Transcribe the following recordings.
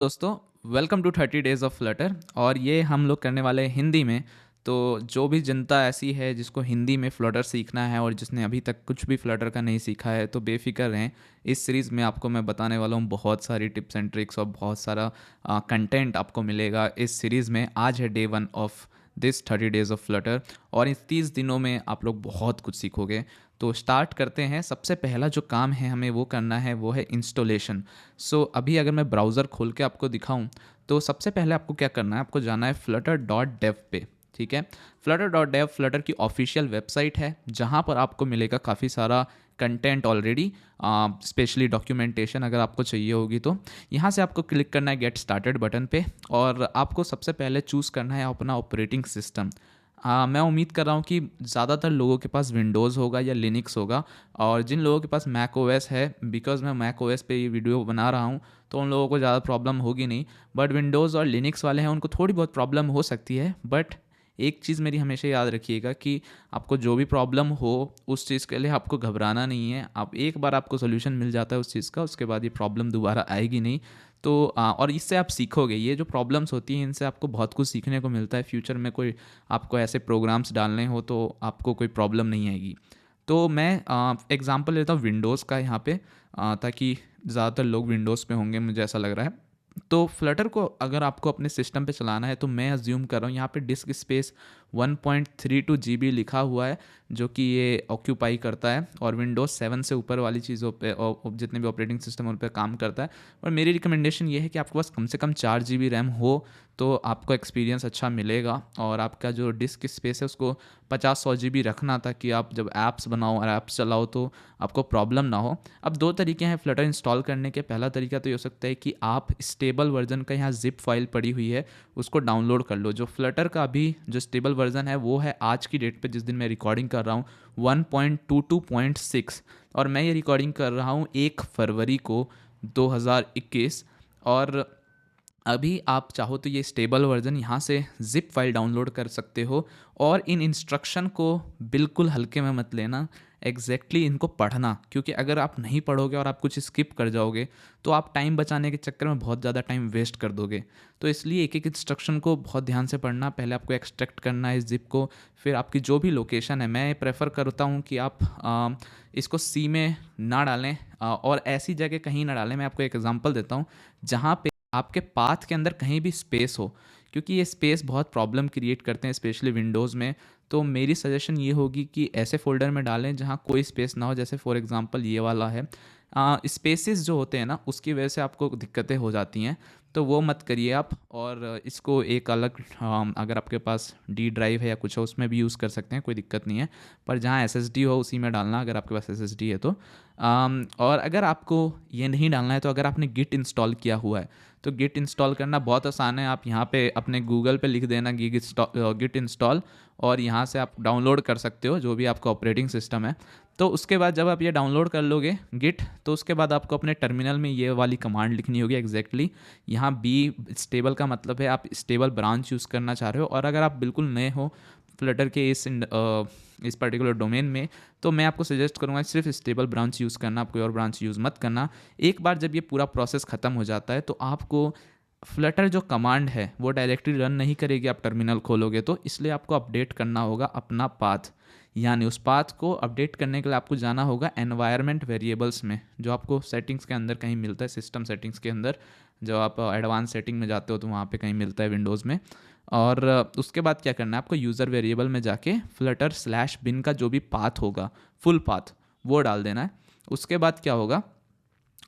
दोस्तों, welcome to 30 days of Flutter. और ये हम लोग करने वाले हैं हिंदी में। तो जो भी जनता ऐसी है जिसको हिंदी में फ्लटर सीखना है और जिसने अभी तक कुछ भी फ्लटर का नहीं सीखा है, तो बेफिक्र रहें। इस सीरीज़ में आपको मैं बताने वाला हूँ बहुत सारी टिप्स एंड ट्रिक्स और बहुत सारा कंटेंट आपको मिलेगा इस सीरीज़ में। आज है day 1 of this 30 days of Flutter और इस 30 दिनों में आप लोग बहुत कुछ सीखोगे। तो स्टार्ट करते हैं। सबसे पहला जो काम है हमें वो करना है वो है इंस्टॉलेशन। अभी अगर मैं ब्राउज़र खोल के आपको दिखाऊं, तो सबसे पहले आपको क्या करना है, आपको जाना है flutter.dev पे। ठीक है, flutter.dev फ्लटर की ऑफिशियल वेबसाइट है जहां पर आपको मिलेगा काफ़ी सारा कंटेंट ऑलरेडी, स्पेशली डॉक्यूमेंटेशन अगर आपको चाहिए होगी तो यहाँ से आपको क्लिक करना है गेट स्टार्टेड बटन पे। और आपको सबसे पहले चूज़ करना है अपना ऑपरेटिंग सिस्टम। मैं उम्मीद कर रहा हूँ कि ज़्यादातर लोगों के पास विंडोज़ होगा या लिनक्स होगा। और जिन लोगों के पास मैक ओएस है, बिकॉज़ मैं मैक ओएस पे ये वीडियो बना रहा हूँ, तो उन लोगों को ज़्यादा प्रॉब्लम होगी नहीं। बट विंडोज़ और लिनक्स वाले हैं उनको थोड़ी बहुत प्रॉब्लम हो सकती है। बट एक चीज़ मेरी हमेशा याद रखिएगा कि आपको जो भी प्रॉब्लम हो उस चीज़ के लिए आपको घबराना नहीं है। आप एक बार आपको सोल्यूशन मिल जाता है उस चीज़ का, उसके बाद ये प्रॉब्लम दोबारा आएगी नहीं। तो और इससे आप सीखोगे। ये जो प्रॉब्लम्स होती हैं इनसे आपको बहुत कुछ सीखने को मिलता है। फ्यूचर में कोई आपको ऐसे प्रोग्राम्स डालने हो तो आपको कोई प्रॉब्लम नहीं आएगी। तो मैं एग्जांपल लेता हूँ विंडोज़ का यहाँ पे, ताकि ज़्यादातर लोग विंडोज़ पे होंगे मुझे ऐसा लग रहा है। तो फ्लटर को अगर आपको अपने सिस्टम पे चलाना है तो मैं अज्यूम कर रहा हूँ यहाँ पे डिस्क स्पेस 1.32 GB लिखा हुआ है, जो कि ये ऑक्यूपाई करता है और विंडोज़ 7 से ऊपर वाली चीज़ों पे और जितने भी ऑपरेटिंग सिस्टम उन पर काम करता है। और मेरी रिकमेंडेशन ये है कि आपके पास कम से कम 4 GB रैम हो तो आपको एक्सपीरियंस अच्छा मिलेगा। और आपका जो डिस्क स्पेस है उसको 50-100 GB रखना, ताकि आप जब ऐप्स बनाओ और ऐप्स चलाओ तो आपको प्रॉब्लम ना हो। अब दो तरीके हैं फ्लटर इंस्टॉल करने के। पहला तरीका तो ये हो सकता है कि आप स्टेबल वर्जन का यहाँ जिप फाइल पड़ी हुई है उसको डाउनलोड कर लो। जो फ्लटर का अभी जो स्टेबल वर्जन है वो है आज की डेट पे, जिस दिन मैं रिकॉर्डिंग कर रहा हूँ, 1.22.6। और मैं ये रिकॉर्डिंग कर रहा हूँ 1 फरवरी को 2021। और अभी आप चाहो तो ये स्टेबल वर्जन यहाँ से जिप फाइल डाउनलोड कर सकते हो। और इन इंस्ट्रक्शन को बिल्कुल हल्के में मत लेना, इनको पढ़ना, क्योंकि अगर आप नहीं पढ़ोगे और आप कुछ स्किप कर जाओगे तो आप टाइम बचाने के चक्कर में बहुत ज़्यादा टाइम वेस्ट कर दोगे। तो इसलिए एक एक इंस्ट्रक्शन को बहुत ध्यान से पढ़ना। पहले आपको एक्सट्रैक्ट करना है इस जिप को, फिर आपकी जो भी लोकेशन है, मैं प्रेफर करता हूँ कि आप इसको सी में ना डालें और ऐसी जगह कहीं ना डालें। मैं आपको एक एग्जांपल देता हूँ जहाँ पे आपके पाथ के अंदर कहीं भी स्पेस हो, क्योंकि ये स्पेस बहुत प्रॉब्लम क्रिएट करते हैं स्पेशली विंडोज़ में। तो मेरी सजेशन ये होगी कि ऐसे फोल्डर में डालें जहाँ कोई स्पेस ना हो, जैसे फॉर एग्जांपल ये वाला है। स्पेसेस जो होते हैं ना उसकी वजह से आपको दिक्कतें हो जाती हैं, तो वो मत करिए आप। और इसको एक अलग अगर आपके पास डी ड्राइव है या कुछ हो उसमें भी यूज़ कर सकते हैं, कोई दिक्कत नहीं है। पर जहाँ एसएसडी हो उसी में डालना, अगर आपके पास एसएसडी है तो। और अगर आपको ये नहीं डालना है तो अगर आपने गिट इंस्टॉल किया हुआ है तो गिट इंस्टॉल करना बहुत आसान है। आप यहाँ पे अपने गूगल पे लिख देना गिट इंस्टॉल और यहाँ से आप डाउनलोड कर सकते हो जो भी आपका ऑपरेटिंग सिस्टम है। तो उसके बाद जब आप ये डाउनलोड कर लोगे गिट, तो उसके बाद आपको अपने टर्मिनल में ये वाली कमांड लिखनी होगी एग्जैक्टली। यहाँ बी स्टेबल का मतलब है आप स्टेबल ब्रांच यूज़ करना चाह रहे हो। और अगर आप बिल्कुल नए हो फ्लटर के इस पर्टिकुलर डोमेन में, तो मैं आपको सजेस्ट करूँगा सिर्फ स्टेबल ब्रांच यूज़ करना, आप कोई और ब्रांच यूज़ मत करना। एक बार जब ये पूरा प्रोसेस ख़त्म हो जाता है तो आपको फ्लटर जो कमांड है वो डायरेक्टली रन नहीं करेगी आप टर्मिनल खोलोगे तो, इसलिए आपको अपडेट करना होगा अपना पाथ। यानी उस पाथ को अपडेट करने के लिए आपको जाना होगा एनवायरनमेंट वेरिएबल्स में, जो आपको सेटिंग्स के अंदर कहीं मिलता है, सिस्टम सेटिंग्स के अंदर। जब आप एडवांस सेटिंग में जाते हो तो वहाँ पे कहीं मिलता है विंडोज़ में। और उसके बाद क्या करना है आपको, यूज़र वेरिएबल में जाके flutter/bin का जो भी पाथ होगा, फुल पाथ, वो डाल देना है। उसके बाद क्या होगा,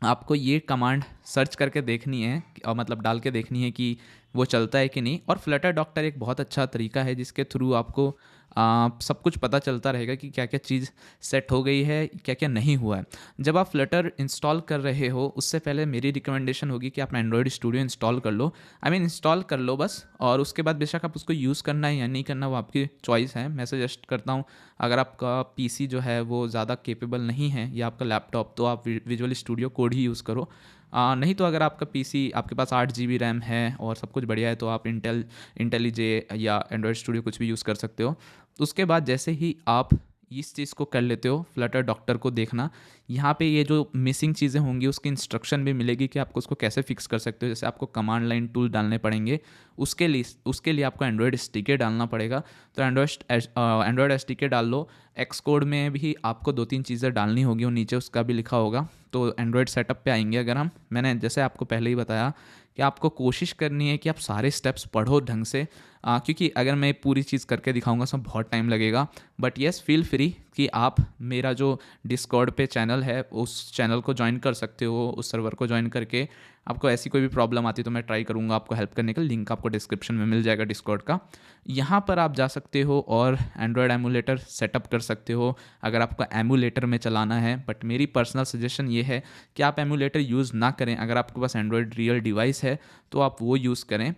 आपको ये कमांड सर्च करके देखनी है और मतलब डाल के देखनी है कि वो चलता है कि नहीं। और फ्लटर डॉक्टर एक बहुत अच्छा तरीका है जिसके थ्रू आपको सब कुछ पता चलता रहेगा कि क्या क्या चीज़ सेट हो गई है, क्या क्या नहीं हुआ है। जब आप फ्लटर इंस्टॉल कर रहे हो उससे पहले मेरी रिकमेंडेशन होगी कि आप एंड्रॉयड स्टूडियो इंस्टॉल कर लो। इंस्टॉल कर लो बस, और उसके बाद बेशक आप उसको यूज़ करना है या नहीं करना वो आपकी चॉइस है। मैं सजेस्ट करता हूँ अगर आपका पीसी जो है वो ज़्यादा केपेबल नहीं है या आपका लैपटॉप, तो आप विजुअल स्टूडियो कोड ही यूज़ करो। नहीं तो अगर आपका पीसी आपके पास 8 GB रैम है और सब कुछ बढ़िया है तो आप इंटेलिजे या एंड्रॉयड स्टूडियो कुछ भी यूज़ कर सकते हो। उसके बाद जैसे ही आप इस चीज़ को कर लेते हो, फ्लटर डॉक्टर को देखना यहाँ पे ये जो मिसिंग चीज़ें होंगी उसकी इंस्ट्रक्शन भी मिलेगी कि आपको उसको कैसे फिक्स कर सकते हो। जैसे आपको कमांड लाइन टूल डालने पड़ेंगे, उसके लिए आपको एंड्रॉयड एसडीके डालना पड़ेगा। तो एंड्रॉयड एसडीके डाल लो। एक्स कोड में भी आपको 2-3 चीज़ें डालनी होगी और नीचे उसका भी लिखा होगा। तो एंड्रॉयड सेटअप पे आएंगे अगर हम, मैंने जैसे आपको पहले ही बताया कि आपको कोशिश करनी है कि आप सारे स्टेप्स पढ़ो ढंग से, क्योंकि अगर मैं पूरी चीज़ करके दिखाऊंगा उसमें बहुत टाइम लगेगा। बट येस, फील फ्री कि आप मेरा जो डिस्कॉर्ड पे चैनल है उस चैनल को ज्वाइन कर सकते हो। उस सर्वर को ज्वाइन करके आपको ऐसी कोई भी प्रॉब्लम आती है तो मैं ट्राई करूँगा आपको हेल्प करने का। लिंक आपको डिस्क्रिप्शन में मिल जाएगा डिस्कॉर्ड का। यहाँ पर आप जा सकते हो और एंड्रॉयड एमुलेटर सेटअप कर सकते हो अगर आपको एमुलेटर में चलाना है। बट मेरी पर्सनल सजेशन ये है कि आप एमुलेटर यूज़ ना करें। अगर आपके पास एंड्रॉयड रियल डिवाइस है तो आप वो यूज़ करें।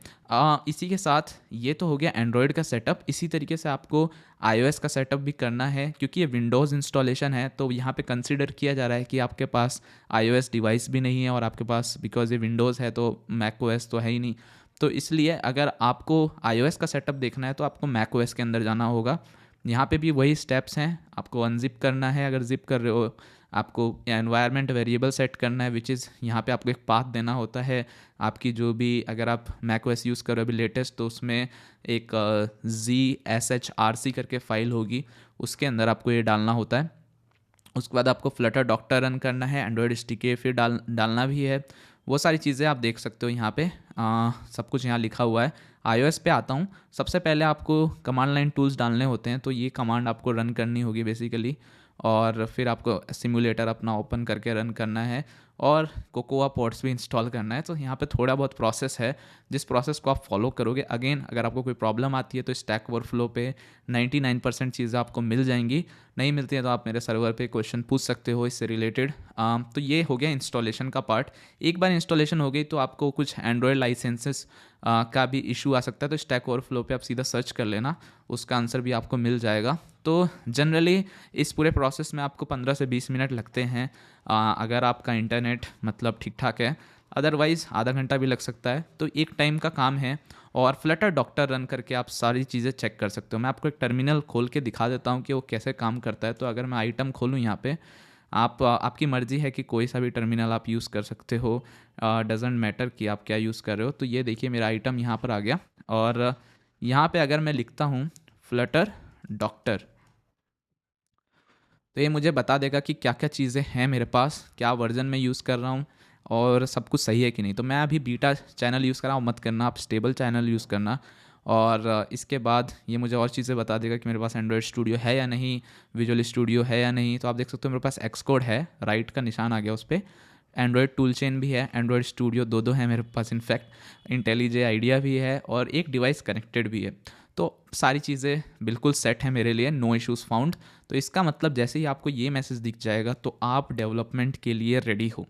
इसी के साथ ये तो हो गया एंड्रॉयड का सेटअप। इसी तरीके से आपको iOS का सेटअप भी करना है, क्योंकि ये विंडोज़ इंस्टॉलेशन है तो यहाँ पे कंसीडर किया जा रहा है कि आपके पास iOS डिवाइस भी नहीं है और आपके पास, बिकॉज ये विंडोज़ है तो macOS तो है ही नहीं। तो इसलिए अगर आपको iOS का सेटअप देखना है तो आपको macOS के अंदर जाना होगा। यहाँ पे भी वही स्टेप्स हैं, आपको अनजिप करना है अगर जिप कर रहे हो, आपको एनवायरनमेंट वेरिएबल सेट करना है, विच इज़ यहाँ पे आपको एक पाथ देना होता है। आपकी जो भी, अगर आप macOS यूज़ कर रहे हो अभी लेटेस्ट, तो उसमें एक ZSHRC करके फाइल होगी, उसके अंदर आपको ये डालना होता है। उसके बाद आपको फ्लटर डॉक्टर रन करना है, एंड्रॉयड एसडीके फिर डालना भी है। वो सारी चीज़ें आप देख सकते हो यहाँ पे, सब कुछ यहाँ लिखा हुआ है। iOS पे आता हूँ। सबसे पहले आपको कमांड लाइन टूल्स डालने होते हैं, तो ये कमांड आपको रन करनी होगी बेसिकली, और फिर आपको सिमुलेटर अपना ओपन करके रन करना है और कोकोआ पोड्स भी इंस्टॉल करना है। तो यहाँ पे थोड़ा बहुत प्रोसेस है, जिस प्रोसेस को आप फॉलो करोगे, अगेन अगर आपको कोई प्रॉब्लम आती है तो स्टैक ओवरफ्लो पे 99% चीज़ें आपको मिल जाएंगी। नहीं मिलती है तो आप मेरे सर्वर पे क्वेश्चन पूछ सकते हो इससे रिलेटेड। तो ये हो गया इंस्टॉलेशन का पार्ट। एक बार इंस्टॉलेशन हो गई तो आपको कुछ एंड्रॉयड लाइसेंसेस का भी इशू आ सकता है, तो स्टैक ओवरफ्लो पे आप सीधा सर्च कर लेना, उसका आंसर भी आपको मिल जाएगा। तो जनरली इस पूरे प्रोसेस में आपको 15 से 20 मिनट लगते हैं, अगर आपका इंटरनेट मतलब ठीक ठाक है। अदरवाइज़ आधा घंटा भी लग सकता है, तो एक टाइम का काम है। और फ्लटर डॉक्टर रन करके आप सारी चीज़ें चेक कर सकते हो। मैं आपको एक टर्मिनल खोल के दिखा देता हूँ कि वो कैसे काम करता है। तो अगर मैं आइटम खोलूँ यहाँ पे, आपकी मर्ज़ी है कि कोई सा भी टर्मिनल आप यूज़ कर सकते हो, डजेंट मैटर कि आप क्या यूज़ कर रहे हो। तो ये देखिए मेरा आइटम यहाँ पर आ गया, और यहाँ पे अगर मैं लिखता हूँ फ्लटर डॉक्टर, तो ये मुझे बता देगा कि क्या क्या चीज़ें हैं मेरे पास, क्या वर्जन में यूज़ कर रहा हूँ और सब कुछ सही है कि नहीं। तो मैं अभी बीटा चैनल यूज़ कर रहा हूँ, मत करना, आप स्टेबल चैनल यूज़ करना। और इसके बाद ये मुझे और चीज़ें बता देगा कि मेरे पास एंड्रॉयड स्टूडियो है या नहीं, विजुअल स्टूडियो है या नहीं। तो आप देख सकते हो मेरे पास एक्स कोड है, राइट का निशान आ गया उस पर। एंड्रॉयड टूल चेन भी है, एंड्रॉयड स्टूडियो दो है मेरे पास, इनफैक्ट इंटेलिजे आइडिया भी है, और एक डिवाइस कनेक्टेड भी है। तो सारी चीज़ें बिल्कुल सेट है मेरे लिए, नो इश्यूज़ फाउंड। तो इसका मतलब जैसे ही आपको ये मैसेज दिख जाएगा तो आप डेवलपमेंट के लिए रेडी हो।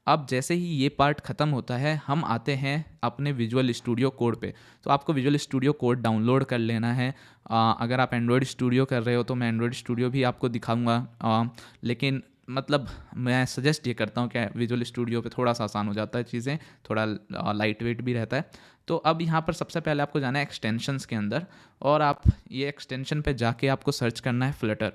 अब जैसे ही ये पार्ट ख़त्म होता है, हम आते हैं अपने विजुअल स्टूडियो कोड पे। तो आपको विजुअल स्टूडियो कोड डाउनलोड कर लेना है। अगर आप एंड्रॉयड स्टूडियो कर रहे हो तो मैं एंड्रॉयड स्टूडियो भी आपको दिखाऊंगा, लेकिन मतलब मैं सजेस्ट ये करता हूँ कि विजुअल स्टूडियो पे थोड़ा सा आसान हो जाता है चीज़ें, थोड़ा लाइट वेट भी रहता है। तो अब यहाँ पर सबसे पहले आपको जाना है एक्सटेंशंस के अंदर, और आप ये एक्सटेंशन पे जाके आपको सर्च करना है फ्लटर।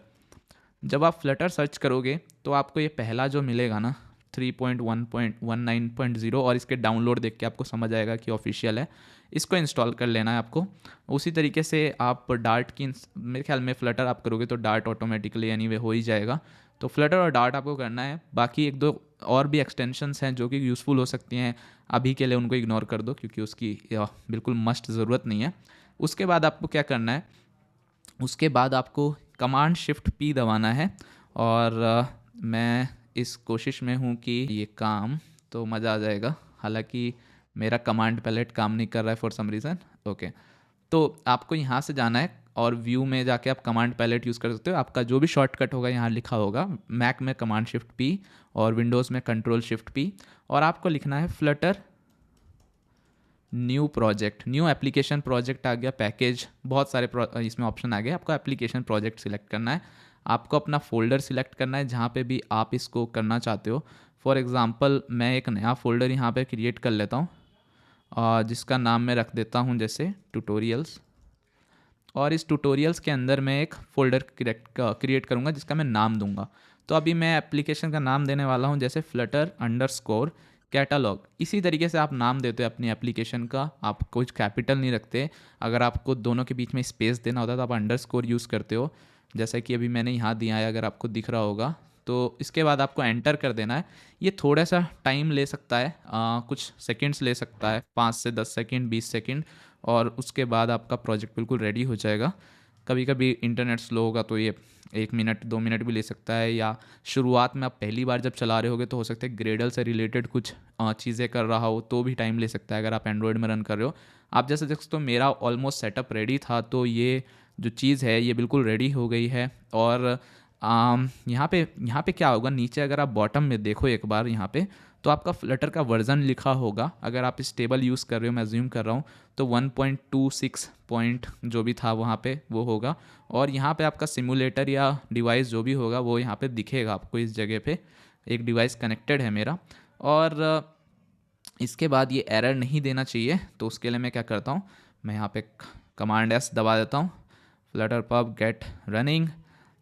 जब आप फ्लटर सर्च करोगे तो आपको ये पहला जो मिलेगा ना 3.1.19.0, और इसके डाउनलोड देख के आपको समझ आएगा कि ऑफिशियल है, इसको इंस्टॉल कर लेना है आपको। उसी तरीके से आप डार्ट की, मेरे ख्याल में फ्लटर आप करोगे तो डार्ट ऑटोमेटिकली एनीवे हो ही जाएगा। तो फ्लटर और डार्ट आपको करना है। बाकी एक दो और भी एक्सटेंशंस हैं जो कि यूज़फुल हो सकती हैं, अभी के लिए उनको इग्नोर कर दो क्योंकि उसकी बिल्कुल मस्ट ज़रूरत नहीं है। उसके बाद आपको क्या करना है, उसके बाद आपको कमांड शिफ्ट पी दबाना है, और मैं इस कोशिश में हूँ कि ये काम तो मज़ा आ जाएगा। हालांकि मेरा कमांड पैलेट काम नहीं कर रहा है फॉर सम रीज़न। ओके, तो आपको यहाँ से जाना है और व्यू में जाके आप कमांड पैलेट यूज़ कर सकते हो। आपका जो भी शॉर्टकट होगा यहाँ लिखा होगा, मैक में कमांड शिफ्ट पी और विंडोज़ में कंट्रोल शिफ्ट पी, और आपको लिखना है Flutter new project, new application project आ गया, पैकेज, बहुत सारे इसमें ऑप्शन आ गए। आपको एप्लीकेशन प्रोजेक्ट सिलेक्ट करना है, आपको अपना फोल्डर सिलेक्ट करना है जहाँ पे भी आप इसको करना चाहते हो। फॉर एग्ज़ाम्पल मैं एक नया फोल्डर यहाँ पे क्रिएट कर लेता हूँ, जिसका नाम मैं रख देता हूँ जैसे ट्यूटोरियल्स, और इस ट्यूटोरियल्स के अंदर मैं एक फ़ोल्डर क्रिएट करूँगा जिसका मैं नाम दूंगा। तो अभी मैं एप्लीकेशन का नाम देने वाला हूँ जैसे flutter_कैटलॉग। इसी तरीके से आप नाम देते हो अपनी एप्लीकेशन का, आप कुछ कैपिटल नहीं रखते। अगर आपको दोनों के बीच में स्पेस देना होता है तो आप अंडरस्कोर यूज़ करते हो, जैसा कि अभी मैंने यहाँ दिया है, अगर आपको दिख रहा होगा। तो इसके बाद आपको एंटर कर देना है। ये थोड़ा सा टाइम ले सकता है, कुछ सेकंड्स ले सकता है, 5 से 10 सेकंड, 20 सेकंड, और उसके बाद आपका प्रोजेक्ट बिल्कुल रेडी हो जाएगा। कभी कभी इंटरनेट स्लो होगा तो ये 1 मिनट 2 मिनट भी ले सकता है, या शुरुआत में आप पहली बार जब चला रहे होगे तो हो सकता है ग्रेडल से रिलेटेड कुछ चीज़ें कर रहा हो तो भी टाइम ले सकता है अगर आप एंड्रॉयड में रन कर रहे हो। आप जैसे देख सकते हो मेरा ऑलमोस्ट सेटअप रेडी था, तो ये जो चीज़ है ये बिल्कुल रेडी हो गई है। और यहाँ पे क्या होगा, नीचे अगर आप बॉटम में देखो एक बार यहाँ पे, तो आपका फ्लटर का वर्जन लिखा होगा। अगर आप स्टेबल यूज़ कर रहे हो, मैं अज्यूम कर रहा हूँ, तो 1.26 पॉइंट जो भी था वहाँ पे वो होगा। और यहाँ पे आपका सिमुलेटर या डिवाइस जो भी होगा वो यहाँ पे दिखेगा आपको। इस जगह पे एक डिवाइस कनेक्टेड है मेरा। और इसके बाद ये एरर नहीं देना चाहिए, तो उसके लिए मैं क्या करता हूँ, मैं यहाँ पे कमांड एस दबा देता हूँ, Flutter pub get running.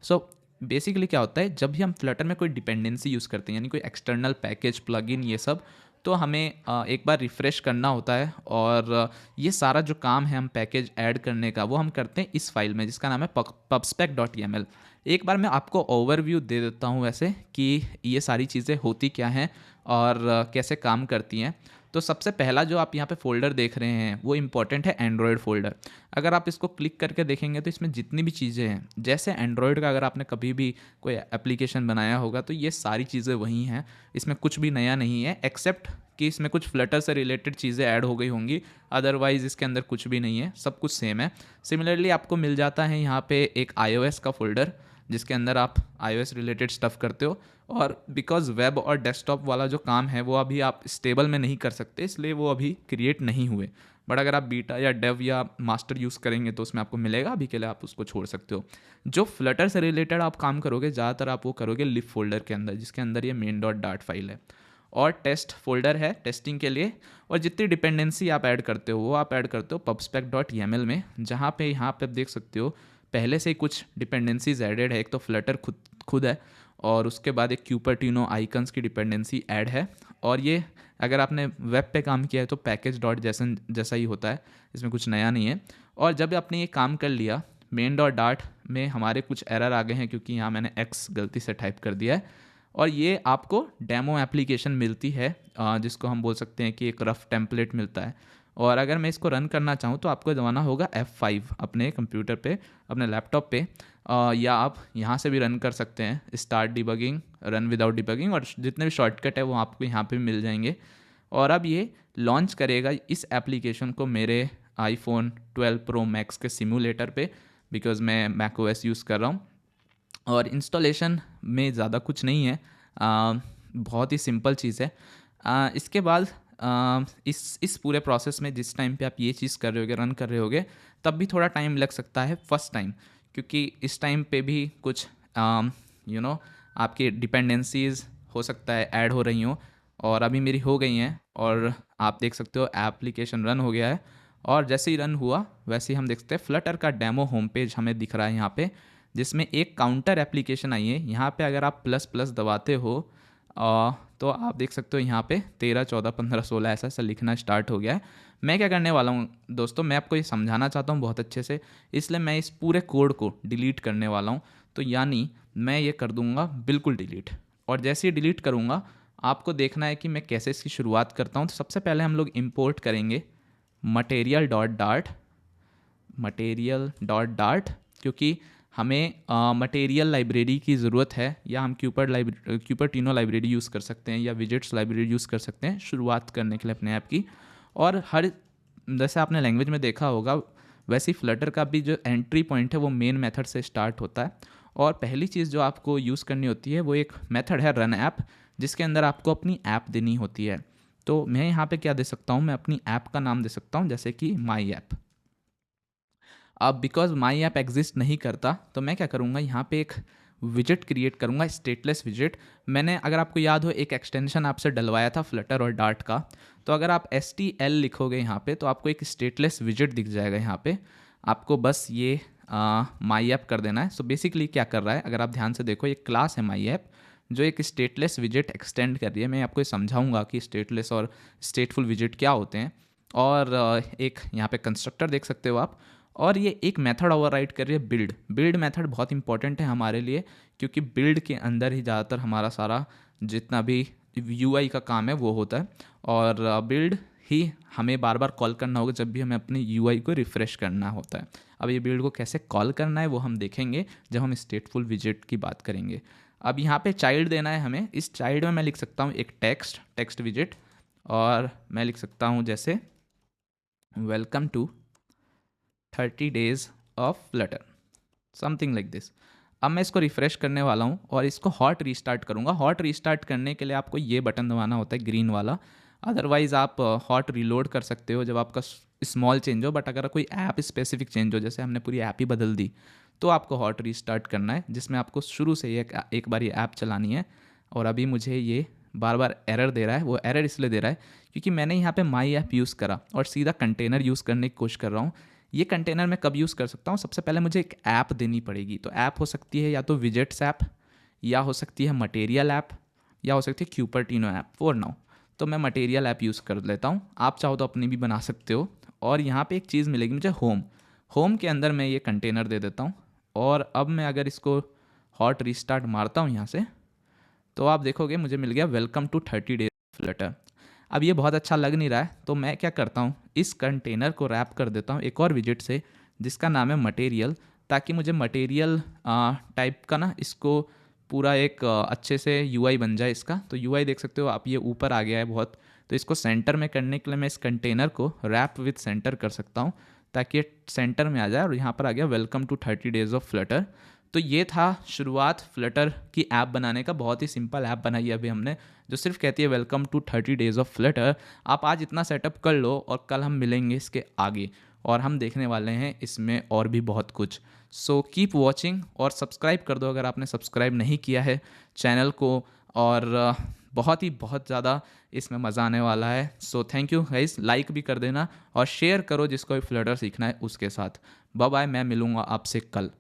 So basically क्या होता है, जब भी हम फ्लटर में कोई डिपेंडेंसी यूज़ करते हैं, यानी कोई एक्सटर्नल पैकेज, प्लगइन, ये सब, तो हमें एक बार रिफ़्रेश करना होता है। और ये सारा जो काम है हम पैकेज ऐड करने का, वो हम करते हैं इस फाइल में जिसका नाम है pubspec.yaml। एक बार मैं आपको ओवरव्यू दे देता हूँ वैसे कि ये सारी चीज़ें होती क्या हैं और कैसे काम करती हैं। तो सबसे पहला जो आप यहाँ पे फ़ोल्डर देख रहे हैं वो इम्पॉर्टेंट है, एंड्रॉयड फ़ोल्डर। अगर आप इसको क्लिक करके देखेंगे तो इसमें जितनी भी चीज़ें हैं, जैसे एंड्रॉयड का अगर आपने कभी भी कोई एप्लीकेशन बनाया होगा तो ये सारी चीज़ें वही हैं। इसमें कुछ भी नया नहीं है, एक्सेप्ट कि इसमें कुछ फ्लटर से रिलेटेड चीज़ें ऐड हो गई होंगी, अदरवाइज़ इसके अंदर कुछ भी नहीं है, सब कुछ सेम है। सिमिलरली आपको मिल जाता है यहाँ पे एक iOS का फ़ोल्डर जिसके अंदर आप iOS रिलेटेड स्टफ़ करते हो। और बिकॉज़ वेब और डेस्कटॉप वाला जो काम है वो अभी आप स्टेबल में नहीं कर सकते, इसलिए वो अभी क्रिएट नहीं हुए। बट अगर आप बीटा या डेव या मास्टर यूज़ करेंगे तो उसमें आपको मिलेगा, अभी के लिए आप उसको छोड़ सकते हो। जो फ्लटर से रिलेटेड आप काम करोगे ज़्यादातर आप वो करोगे लिब फोल्डर के अंदर, जिसके अंदर ये main.dart फाइल है, और टेस्ट फोल्डर है टेस्टिंग के लिए। और जितनी डिपेंडेंसी आप ऐड करते हो वो आप ऐड करते हो pubspec.yaml में, जहाँ पे यहाँ पे आप देख सकते हो पहले से ही कुछ डिपेंडेंसीज एडेड है। एक तो फ्लटर खुद है, और उसके बाद एक क्यूपर्टिनो आइकन्स की डिपेंडेंसी ऐड है। और ये अगर आपने वेब पे काम किया है तो पैकेज डॉट जैसा ही होता है, इसमें कुछ नया नहीं है। और जब आपने ये काम कर लिया, main.dart में हमारे कुछ एरर आ गए हैं क्योंकि यहाँ मैंने x गलती से टाइप कर दिया है। और ये आपको डेमो एप्लीकेशन मिलती है, जिसको हम बोल सकते हैं कि एक रफ टेम्पलेट मिलता है। और अगर मैं इसको रन करना चाहूँ तो आपको दबाना होगा F5 अपने कंप्यूटर पे, अपने लैपटॉप पे, या आप यहाँ से भी रन कर सकते हैं, start debugging, run without debugging, और जितने भी शॉर्टकट है वो आपको यहाँ पे मिल जाएंगे। और अब ये लॉन्च करेगा इस एप्लीकेशन को मेरे iPhone 12 Pro Max के सिमुलेटर पे, बिकॉज़ मैं macOS यूज़ कर रहा हूँ। और इंस्टॉलेशन में ज़्यादा कुछ नहीं है, बहुत ही सिंपल चीज़ है। इसके बाद इस पूरे प्रोसेस में जिस टाइम पे आप ये चीज़ कर रहे होगे, रन कर रहे होगे, तब भी थोड़ा टाइम लग सकता है फर्स्ट टाइम, क्योंकि इस टाइम पे भी कुछ आपकी डिपेंडेंसीज़ हो सकता है ऐड हो रही हों, और अभी मेरी हो गई हैं। और आप देख सकते हो एप्लीकेशन रन हो गया है। और जैसे ही रन हुआ वैसे ही हम देखते हैं फ्लटर का डेमो होम पेज हमें दिख रहा है यहाँ पे, जिसमें एक काउंटर एप्लीकेशन आई है। यहाँ पे अगर आप प्लस प्लस दबाते हो तो आप देख सकते हो यहाँ पे 13, 14, 15, 16 ऐसा ऐसा लिखना स्टार्ट हो गया है। मैं क्या करने वाला हूँ दोस्तों, मैं आपको ये समझाना चाहता हूँ बहुत अच्छे से, इसलिए मैं इस पूरे कोड को डिलीट करने वाला हूँ। तो यानी मैं ये कर दूँगा बिल्कुल डिलीट, और जैसे ही डिलीट करूँगा आपको देखना है कि मैं कैसे इसकी शुरुआत करता हूँ। तो सबसे पहले हम लोग इम्पोर्ट करेंगे material.dart, क्योंकि हमें मटेरियल लाइब्रेरी की ज़रूरत है, या हम क्यूपर्टिनो लाइब्रेरी यूज़ कर सकते हैं, या विजेट्स लाइब्रेरी यूज़ कर सकते हैं शुरुआत करने के लिए अपने ऐप की। और हर जैसे आपने लैंग्वेज में देखा होगा वैसे ही फ्लटर का भी जो एंट्री पॉइंट है वो मेन मेथड से स्टार्ट होता है। और पहली चीज़ जो आपको यूज़ करनी होती है वो एक मेथड है रन ऐप, जिसके अंदर आपको अपनी ऐप देनी होती है। तो मैं यहाँ पे क्या दे सकता हूँ, मैं अपनी ऐप का नाम दे सकता हूँ, जैसे कि माई ऐप। अब बिकॉज माई ऐप एग्जिस्ट नहीं करता तो मैं क्या करूँगा, यहाँ पे एक विजेट क्रिएट करूँगा, स्टेटलेस विजेट। मैंने, अगर आपको याद हो, एक एक्सटेंशन आपसे डलवाया था फ्लटर और डार्ट का। तो अगर आप STL लिखोगे यहाँ पे तो आपको एक स्टेटलेस विजेट दिख जाएगा। यहाँ पे आपको बस ये माई ऐप कर देना है। सो बेसिकली क्या कर रहा है, अगर आप ध्यान से देखो, ये क्लास है माई ऐप जो एक स्टेटलेस विजेट एक्सटेंड कर रही है। मैं आपको ये समझाऊंगा कि स्टेटलेस और स्टेटफुल विजेट क्या होते हैं। और एक यहाँ पे कंस्ट्रक्टर देख सकते हो आप, और ये एक मेथड ओवरराइड कर रही है बिल्ड। बिल्ड मेथड बहुत इंपॉर्टेंट है हमारे लिए, क्योंकि बिल्ड के अंदर ही ज़्यादातर हमारा सारा जितना भी यूआई का काम है वो होता है। और बिल्ड ही हमें बार बार कॉल करना होगा जब भी हमें अपनी यूआई को रिफ़्रेश करना होता है। अब ये बिल्ड को कैसे कॉल करना है वो हम देखेंगे जब हम स्टेटफुल विजेट की बात करेंगे। अब यहाँ पे चाइल्ड देना है हमें। इस चाइल्ड में मैं लिख सकता हूँ एक टेक्स्ट विजेट, और मैं लिख सकता हूँ जैसे welcome to 30 days of Flutter, something like this. अब मैं इसको रिफ़्रेश करने वाला हूँ और इसको हॉट रीस्टार्ट करूँगा। हॉट रीस्टार्ट करने के लिए आपको ये बटन दबाना होता है ग्रीन वाला, अदरवाइज़ आप हॉट रीलोड कर सकते हो जब आपका स्मॉल चेंज हो। बट अगर कोई ऐप स्पेसिफिक चेंज हो, जैसे हमने पूरी ऐप ही बदल दी, तो आपको हॉट रीस्टार्ट करना है, जिसमें आपको शुरू से एक बार ये ऐप चलानी है। और अभी मुझे ये बार बार एरर दे रहा है। वो एरर इसलिए दे रहा है क्योंकि मैंने यहाँ पे माई ऐप यूज़ करा और सीधा कंटेनर यूज़ करने की कोशिश कर रहा हूँ। ये कंटेनर मैं कब यूज़ कर सकता हूँ, सबसे पहले मुझे एक ऐप देनी पड़ेगी। तो ऐप हो सकती है या तो विजेट्स ऐप, या हो सकती है मटेरियल ऐप, या हो सकती है क्यूपर्टिनो ऐप फॉर नाउ। तो मैं मटेरियल ऐप यूज़ कर लेता हूँ, आप चाहो तो अपनी भी बना सकते हो। और यहाँ पे एक चीज़ मिलेगी मुझे होम के अंदर मैं ये कंटेनर दे देता हूँ। और अब मैं अगर इसको हॉट रीस्टार्ट मारता हूँ यहाँ से, तो आप देखोगे मुझे मिल गया वेलकम टू 30 days फ्लटर। अब ये बहुत अच्छा लग नहीं रहा है, तो मैं क्या करता हूँ, इस कंटेनर को रैप कर देता हूँ एक और विजेट से जिसका नाम है मटेरियल, ताकि मुझे मटेरियल टाइप का ना इसको पूरा एक अच्छे से यूआई बन जाए इसका। तो यूआई देख सकते हो आप, ये ऊपर आ गया है बहुत। तो इसको सेंटर में करने के लिए मैं इस कंटेनर को रैप विथ सेंटर कर सकता हूँ, ताकि ये सेंटर में आ जाए। और यहाँ पर आ गया welcome to 30 days of Flutter. तो ये था शुरुआत फ्लटर की ऐप बनाने का। बहुत ही सिंपल ऐप बनाई है अभी हमने, जो सिर्फ कहती है welcome to 30 days of Flutter. आप आज इतना सेटअप कर लो और कल हम मिलेंगे इसके आगे, और हम देखने वाले हैं इसमें और भी बहुत कुछ। सो कीप वॉचिंग और सब्सक्राइब कर दो अगर आपने सब्सक्राइब नहीं किया है चैनल को। और बहुत ज़्यादा इसमें मज़ा आने वाला है। So thank you guys, like भी कर देना और शेयर करो जिसको भी फ्लटर सीखना है उसके साथ। बाय बाय, मैं मिलूँगा आपसे कल।